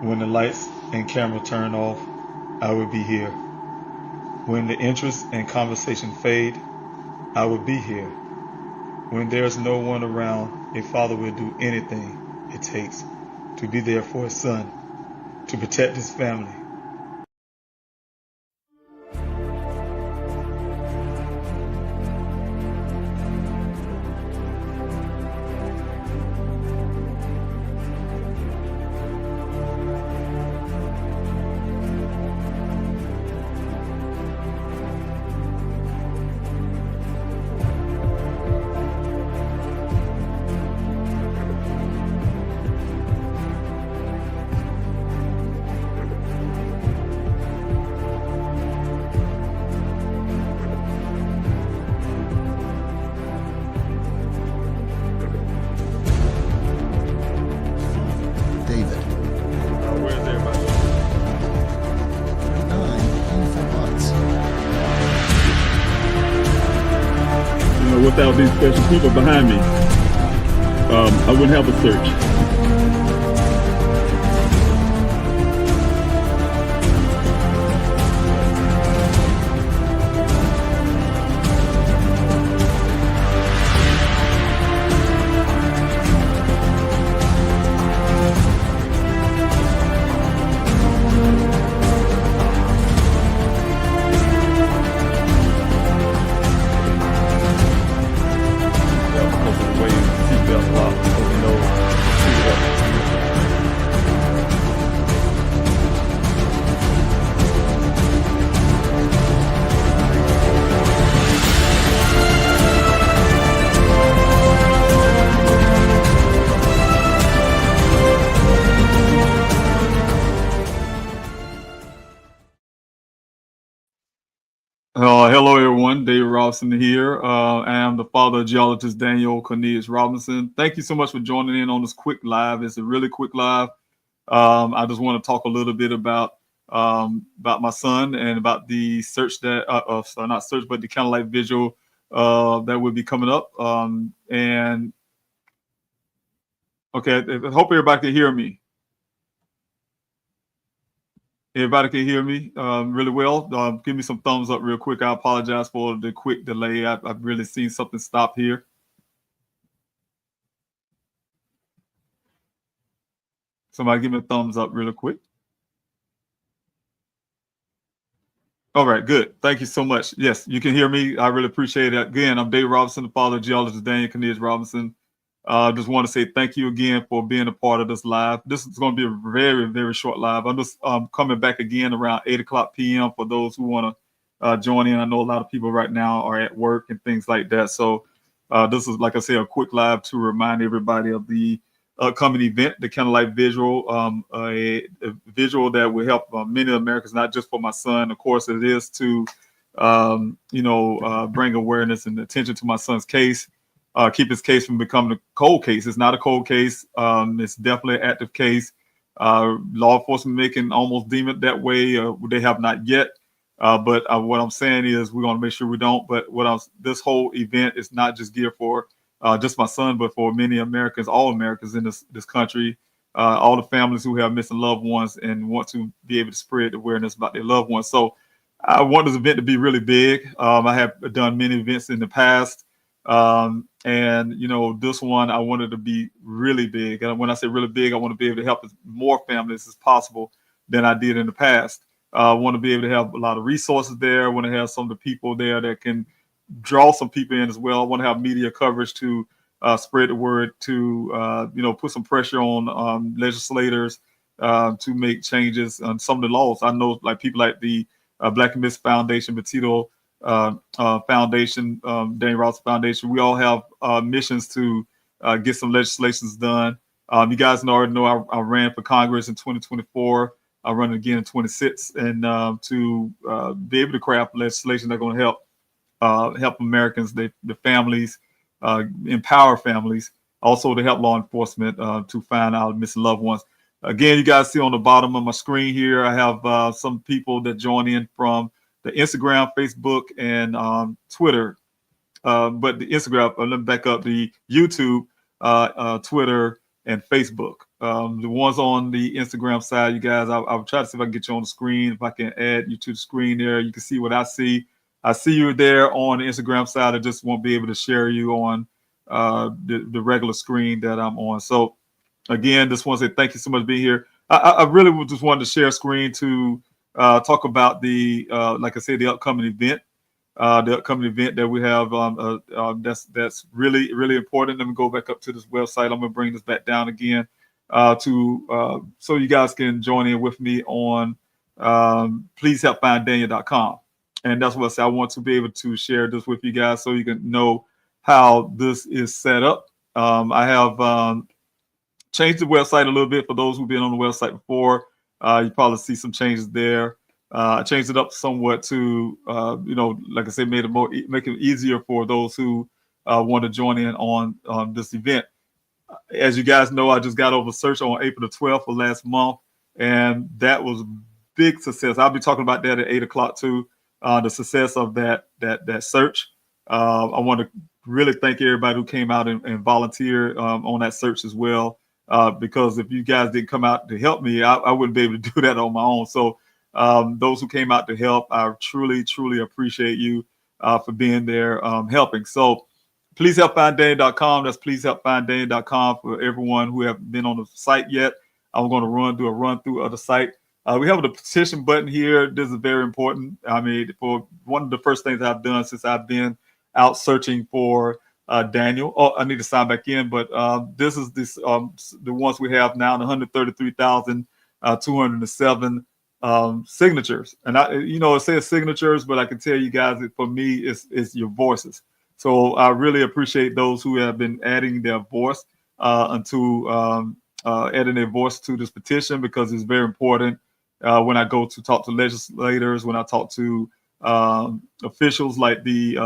When the lights and camera turn off, I will be here. When the interest and conversation fade, I will be here. When there's no one around, a father will do anything it takes to be there for his son, to protect his family. Without these special people behind me, I wouldn't have a search. Hello, everyone. David Robinson here. I am the father of geologist Daniel Cornelius Robinson. Thank you so much for joining in on this quick live. It's a really quick live. I just want to talk a little bit about my son and about the search that, not search, but the Candlelight Vigil that will be coming up. And okay, I hope everybody can hear me. Everybody can hear me really well. Give me some thumbs up real quick. I apologize for the quick delay. I've really seen something stop here. Somebody give me a thumbs up real quick. All right, good. Thank you so much. Yes, you can hear me. I really appreciate it. Again, I'm Dave Robinson, the father of geologist Daniel Cornelius Robinson. Just want to say thank you again for being a part of this live. This is going to be a very, very short live. I'm just coming back again around 8:00 p.m. for those who want to join in. I know a lot of people right now are at work and things like that. So this is, like I say, a quick live to remind everybody of the upcoming event, the Candlelight Vigil, a visual that will help many Americans, not just for my son. Of course, it is to, bring awareness and attention to my son's case. Keep his case from becoming a cold case. It's not a cold case. It's definitely an active case. Law enforcement may can almost deem it that way. They have not yet. But what I'm saying is we're going to make sure we don't. But this whole event is not just geared for just my son, but for many Americans, all Americans in this country, all the families who have missing loved ones and want to be able to spread awareness about their loved ones. So I want this event to be really big. I have done many events in the past. And this one I wanted to be really big. And when I say really big, I want to be able to help as more families as possible than I did in the past. I want to be able to have a lot of resources there. I want to have some of the people there that can draw some people in as well. I want to have media coverage to spread the word, to put some pressure on legislators to make changes on some of the laws. I know, like people like the Black and Miss Foundation, Petito Foundation, Danny Ross Foundation. We all have missions to get some legislations done. You guys already know I ran for Congress in 2024. I run again in 26, and to be able to craft legislation that's going to help Americans, the families, empower families, also to help law enforcement to find out missing loved ones. Again, you guys see on the bottom of my screen here, I have some people that join in from the Instagram, Facebook, and Twitter. But the Instagram, let me back up, the YouTube, Twitter, and Facebook. The ones on the Instagram side, you guys, I'll try to see if I can get you on the screen. If I can add you to the screen there, you can see what I see. I see you there on the Instagram side. I just won't be able to share you on the regular screen that I'm on. So again, just want to say thank you so much for being here. I really just wanted to share a screen to talk about like I said, the upcoming event. The upcoming event that we have that's really, really important. Let me go back up to this website. I'm going to bring this back down again so you guys can join in with me on pleasehelpfinddaniel.com. And that's what I say. I want to be able to share this with you guys so you can know how this is set up. I have changed the website a little bit for those who've been on the website before. You probably see some changes there. I changed it up somewhat to, like I said, make it easier for those who want to join in on this event. As you guys know, I just got over search on April the 12th of last month, and that was a big success. I'll be talking about that at 8 o'clock too. The success of that search. I want to really thank everybody who came out and volunteered on that search as well. Because if you guys didn't come out to help me, I wouldn't be able to do that on my own. So those who came out to help, I truly, truly appreciate you for being there helping. So pleasehelpfinddaniel.com. That's pleasehelpfinddaniel.com for everyone who have been on the site yet. I'm going to do a run through of the site. We have the petition button here. This is very important. I mean, for one of the first things I've done since I've been out searching for Daniel. Oh, I need to sign back in, but this is the ones we have now, the 133,207 signatures. And it says signatures, but I can tell you guys that for me, it's your voices. So I really appreciate those who have been adding their voice adding their voice to this petition, because it's very important when I go to talk to legislators, when I talk to officials like the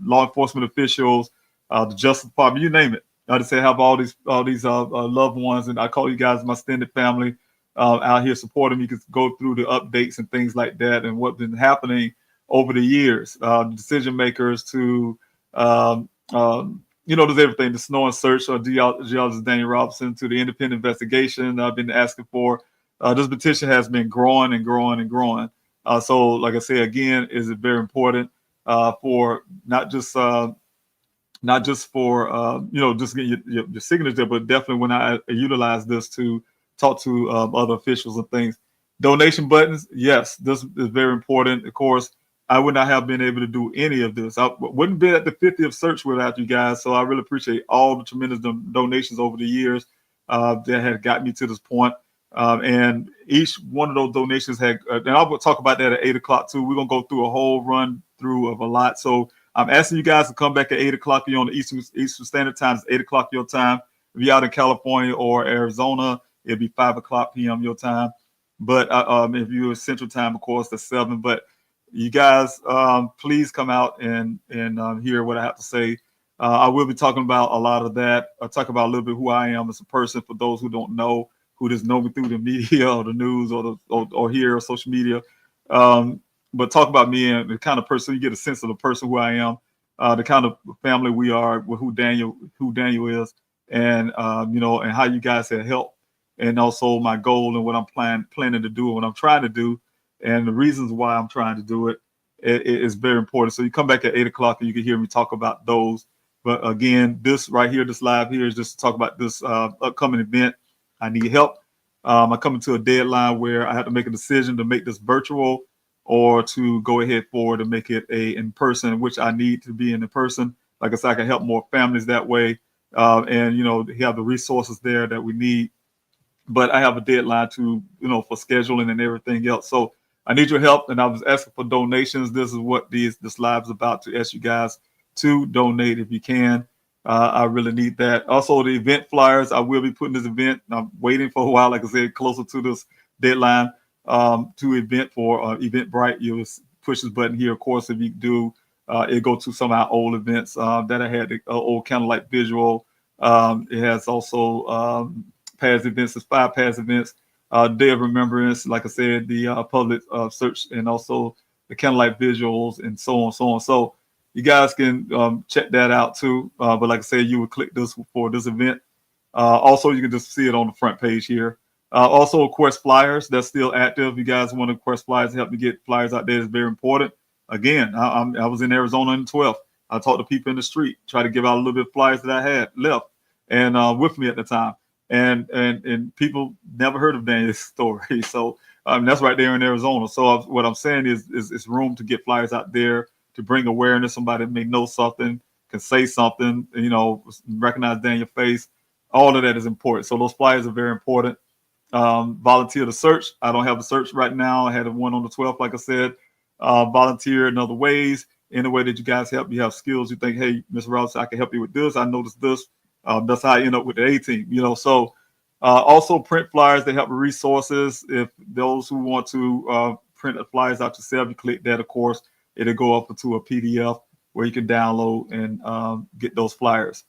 law enforcement officials, the Justice Department, you name it. I just say I have all these loved ones, and I call you guys my extended family out here supporting me. You can go through the updates and things like that, and what's been happening over the years. Decision makers to there's everything. The snow and search, geologist Daniel Robinson, to the independent investigation I've been asking for. This petition has been growing and growing and growing. So, like I say again, is it very important for not just for just getting your signature, but definitely when I utilize this to talk to other officials and things. Donation buttons, yes, this is very important. Of course, I would not have been able to do any of this. I wouldn't be at the 50th search without you guys. So I really appreciate all the tremendous donations over the years that have got me to this point. And each one of those donations had, and I will talk about that at 8 o'clock too. We're going to go through a whole run through of a lot. So I'm asking you guys to come back at 8 o'clock. You're on the Eastern Standard Time. It's 8 o'clock your time. If you're out in California or Arizona, it'll be 5 o'clock p.m. your time. But if you're Central Time, of course, that's 7. But you guys, please come out and hear what I have to say. I will be talking about a lot of that. I'll talk about a little bit who I am as a person for those who don't know, who just know me through the media or the news or here or social media. But talk about me and the kind of person, you get a sense of the person who I am, the kind of family we are, with who Daniel is, and and how you guys have helped, and also my goal and what I'm planning to do and what I'm trying to do, and the reasons why I'm trying to do it. It is very important. So you come back at 8 o'clock and you can hear me talk about those. But again, this right here, this live here is just to talk about this upcoming event. I need help. I'm coming to a deadline where I have to make a decision to make this virtual or to go ahead forward and make it in person, which I need to be in person. Like I said, I can help more families that way. And have the resources there that we need. But I have a deadline to, for scheduling and everything else. So I need your help. And I was asking for donations. This is what this live is about, to ask you guys to donate if you can. I really need that. Also, the event flyers, I will be putting this event. I'm waiting for a while, like I said, closer to this deadline to event for Eventbrite. You'll push this button here. Of course, if you do, it go to some of our old events that I had, the old Candlelight Vigil. It has also past events. It's 5 past events. Day of Remembrance, like I said, the public search, and also the Candlelight Visuals, and so on, so on. So you guys can check that out too. But like I said, you would click this for this event. Also, you can just see it on the front page here. Also, Quest flyers, that's still active. You guys want to Quest flyers to help me get flyers out there is very important. Again, I was in Arizona on the 12th. I talked to people in the street, try to give out a little bit of flyers that I had left and with me at the time. And people never heard of Daniel's story. So that's right there in Arizona. So what I'm saying is it's room to get flyers out there to bring awareness. Somebody may know something, can say something, recognize Daniel's face. All of that is important. So those flyers are very important. Volunteer to search. I don't have a search right now. I had one on the 12th, like I said. Volunteer in other ways, in a way that you guys help. You have skills. You think, hey, Mr. Ross, I can help you with this. I noticed this. That's how I end up with the A team. So also print flyers that help with resources. If those who want to print the flyers out yourself, you click that, of course, it'll go up into a PDF where you can download and get those flyers.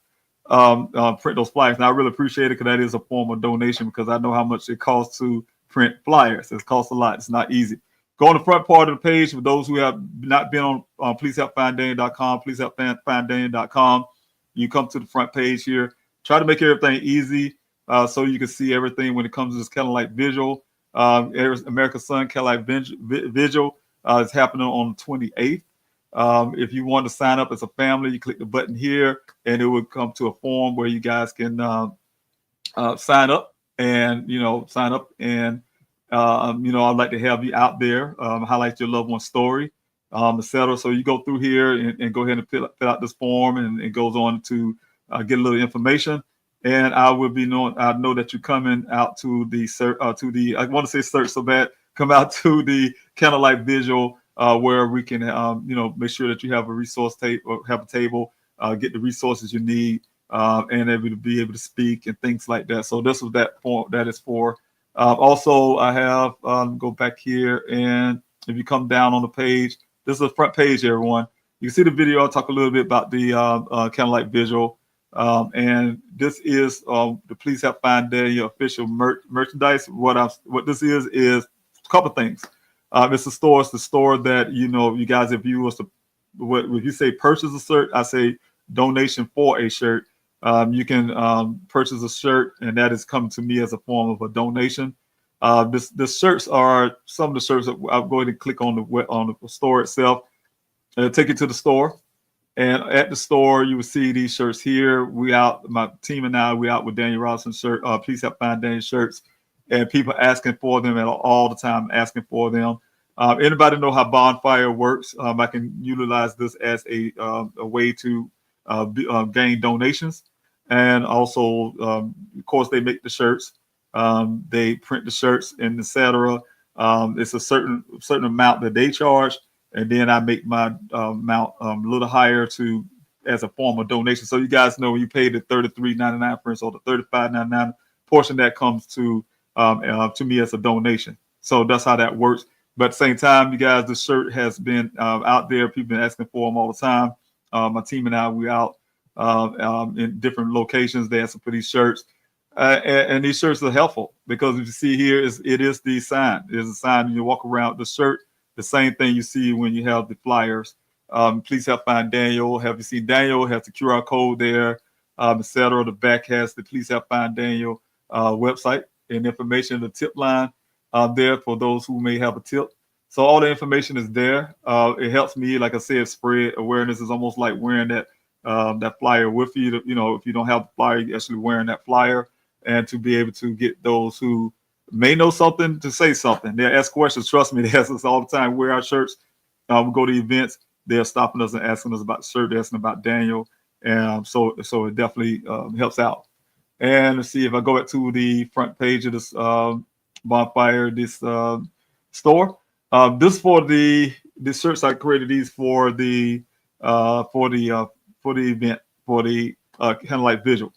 Print those flyers. And I really appreciate it because that is a form of donation because I know how much it costs to print flyers. It costs a lot. It's not easy. Go on the front part of the page for those who have not been on pleasehelpfinddaniel.com, pleasehelpfinddaniel.com. You come to the front page here. Try to make everything easy so you can see everything when it comes to this Candlelight Vigil. America's Son Candlelight Vigil is happening on the 28th. If you want to sign up as a family, you click the button here, and it will come to a form where you guys can sign up and I'd like to have you out there, highlight your loved one's story, etc. So you go through here and go ahead and fill out this form, and it goes on to get a little information. And I will be knowing. I know that you're coming out to the I want to say search so bad. Come out to the Candlelight Vigil. Where we can, make sure that you have a resource tape or have a table, get the resources you need, and able to be able to speak and things like that. So this is that is for. Also, I have go back here, and if you come down on the page, this is the front page, everyone. You can see the video. I'll talk a little bit about the Candlelight Vigil, and this is the Please Help Find Daniel official merchandise. What this is a couple things. It's the store that you guys, if you was to if you say purchase a shirt, I say donation for a shirt. You can purchase a shirt, and that is coming to me as a form of a donation. The shirts are some of the shirts that I'll go ahead and click on the store itself. It'll take you to the store, and at the store you will see these shirts here. My team and I, we out with Daniel Robinson shirt. Please Help Find Daniel shirts, and people asking for them all the time, asking for them. Anybody know how Bonfire works? I can utilize this as a way to gain donations, and also, of course, they make the shirts. They print the shirts and etc. It's a certain amount that they charge, and then I make my amount a little higher as a form of donation. So you guys know when you pay the $33.99 for instance, or the $35.99 portion that comes to me as a donation. So that's how that works. But at the same time, you guys, the shirt has been out there. People been asking for them all the time. My team and I, we out in different locations. They asking for these shirts. And these shirts are helpful because if you see here, it is the sign. There's a sign you walk around the shirt. The same thing you see when you have the flyers. Please help find Daniel. Have you seen Daniel? Has the QR code there, etc. The back has the Please Help Find Daniel website and information, the tip line there for those who may have a tip. So all the information is there. It helps me, like I said, spread awareness. Is almost like wearing that flyer with you. If you don't have a flyer, you're actually wearing that flyer, and to be able to get those who may know something to say something. They ask questions. Trust me, they ask us all the time. Wear our shirts. We go to events. They're stopping us and asking us about the shirt. They're asking about Daniel, and so it definitely helps out. And let's see if I go back to the front page of this Bonfire, this store. This for the shirts I created these for the event for the Candlelight Vigil.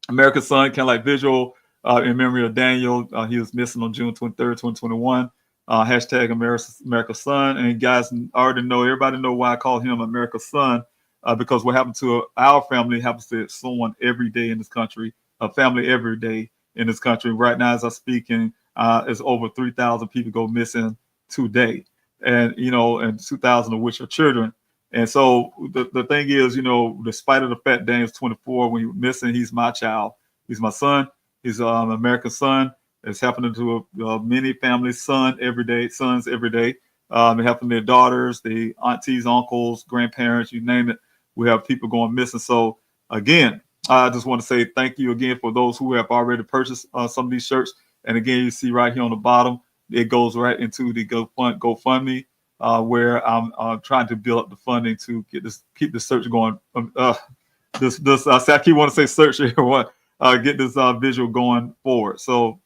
America's Son Candlelight Vigil in memory of Daniel. He was missing on June 23rd, 2021. Hashtag America's Son. And guys already know, everybody know why I call him America's Son, because what happened to our family happens to someone every day in this country, a family every day in this country. Right now, as I'm speaking, it's over 3,000 people go missing today, and 2,000 of which are children. And so the thing is, despite of the fact Daniel's 24, when he was missing, he's my child. He's my son. He's an American son. It's happening to many families' sons every day. Helping their daughters, the aunties, uncles, grandparents, you name it. We have people going missing. So again, I just want to say thank you again for those who have already purchased some of these shirts. And again, you see right here on the bottom, it goes right into the GoFundMe, where I'm trying to build up the funding to keep the search going. I keep wanting to say search here. Get this visual going forward. So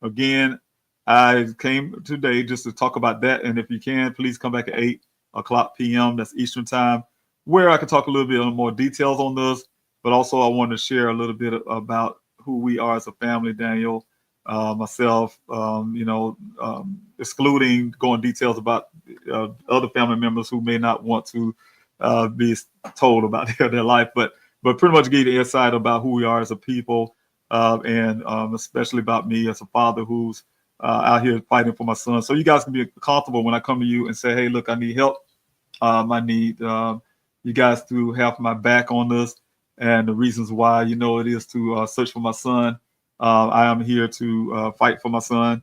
again, I came today just to talk about that. And if you can, please come back at 8 o'clock p.m. That's Eastern time, where I can talk a little bit more details on this. But also, I want to share a little bit about who we are as a family, Daniel, myself, excluding going details about other family members who may not want to be told about their life, but pretty much give you the insight about who we are as a people, and especially about me as a father who's out here fighting for my son. So you guys can be comfortable when I come to you and say, hey, look, I need help. I need you guys to have my back on this. And the reasons why, it is to search for my son. I am here to fight for my son.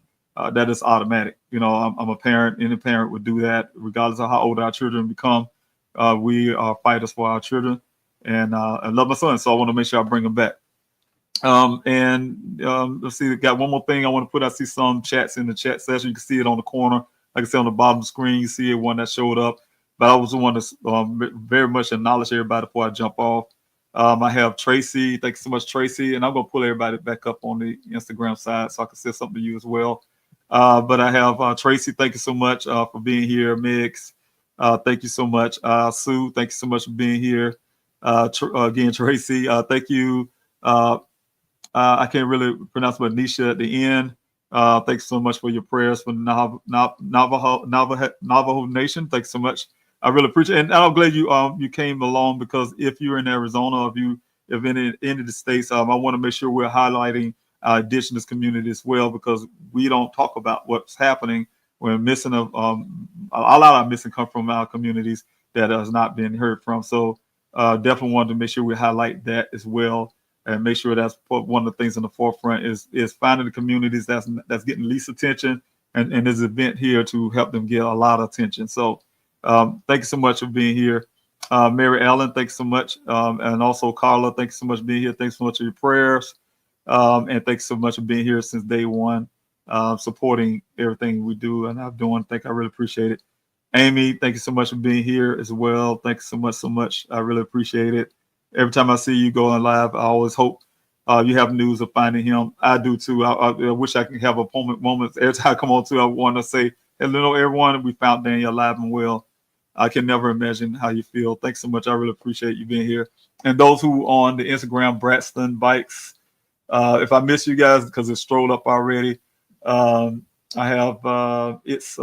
That is automatic. I'm a parent. Any parent would do that, regardless of how old our children become. We are fighters for our children, and I love my son, so I want to make sure I bring him back. Let's see. Got one more thing I want to put. I see some chats in the chat session. You can see it on the corner. Like I said, on the bottom of the screen, you see it one that showed up. But I also want to very much acknowledge everybody before I jump off. I have Tracy. Thank you so much, Tracy. And I'm going to pull everybody back up on the Instagram side so I can say something to you as well. But I have Tracy. Thank you so much for being here. Mix. Thank you so much. Sue, thank you so much for being here. Again, Tracy, thank you. I can't really pronounce, but Nisha at the end. Thanks so much for your prayers for Navajo Nation. Thanks so much. I really appreciate it. And I'm glad you came along, because if you're in Arizona, if in any of the states, I want to make sure we're highlighting our indigenous community as well, because we don't talk about what's happening. We're missing a lot of missing come from our communities that has not been heard from. So definitely wanted to make sure we highlight that as well, and make sure that's one of the things in the forefront is finding the communities that's getting least attention, and there's an event here to help them get a lot of attention. So thank you so much for being here. Mary Ellen, thanks so much. And also Carla, thanks so much for being here. Thanks so much for your prayers. And thanks so much for being here since day one, supporting everything we do and I'm doing. I really appreciate it. Amy, thank you so much for being here as well. Thanks so much. I really appreciate it. Every time I see you going live, I always hope you have news of finding him. I do too. I wish I could have a moment. Every time I come on too, I want to say, hello, everyone. We found Daniel alive and well. I can never imagine how you feel. Thanks so much. I really appreciate you being here. And those who on the Instagram, Braxton Bikes, if I miss you guys because it's strolled up already, I have it's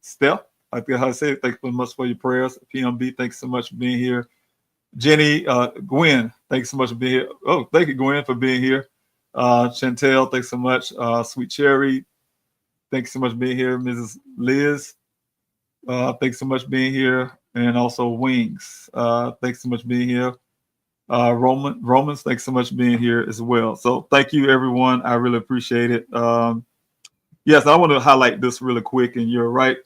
Steph. I think how I say it. Thanks so much for your prayers. PMB, thanks so much for being here. Jenny, Gwen, thanks so much for being here. Oh, thank you, Gwen, for being here. Chantel, thanks so much. Sweet Cherry, thanks so much for being here. Mrs. Liz, thanks so much for being here. And also Wings, thanks so much for being here. Romans, thanks so much for being here as well. So thank you, everyone. I really appreciate it. Yes, I want to highlight this really quick, and you're right.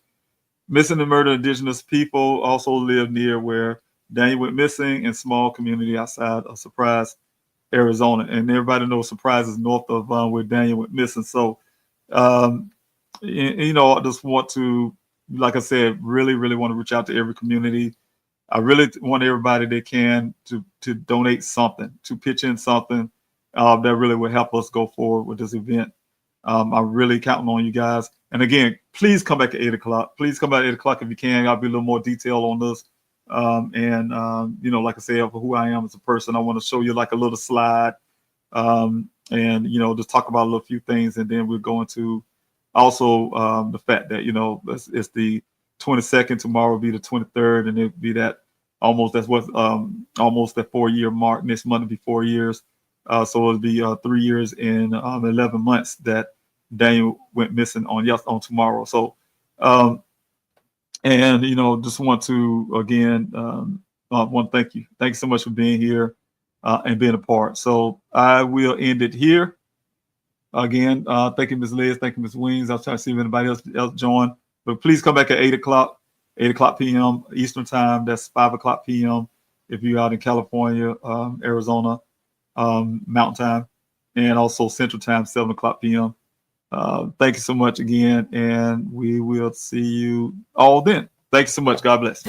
Missing and murdered indigenous people also live near where Daniel went missing, in small community outside of Surprise, Arizona. And everybody knows Surprise is north of where Daniel went missing. So, I just want to, like I said, really, really want to reach out to every community. I really want everybody that can to donate something, to pitch in something that really will help us go forward with this event. I'm really counting on you guys. And again, please come back at 8 o'clock. Please come back at 8 o'clock if you can. I'll be a little more detailed on this. Like I said, for who I am as a person, I want to show you like a little slide, and just talk about a little few things, and then we're going to also the fact that it's the 22nd. Tomorrow will be the 23rd, and it'll be that almost that 4-year mark. Next month will be 4 years, so it'll be 3 years and 11 months that Daniel went missing on tomorrow. So. Just want to again want to thank you. Thanks so much for being here. and being a part. So I will end it here. Again, thank you, Ms. Liz. Thank you, Ms. Wings. I'll try to see if anybody else join. But please come back at 8 o'clock p.m. Eastern time. That's 5 o'clock p.m. if you're out in California, Arizona, Mountain Time, and also Central Time, 7 o'clock p.m. Thank you so much again, and we will see you all then. Thank you so much. God bless.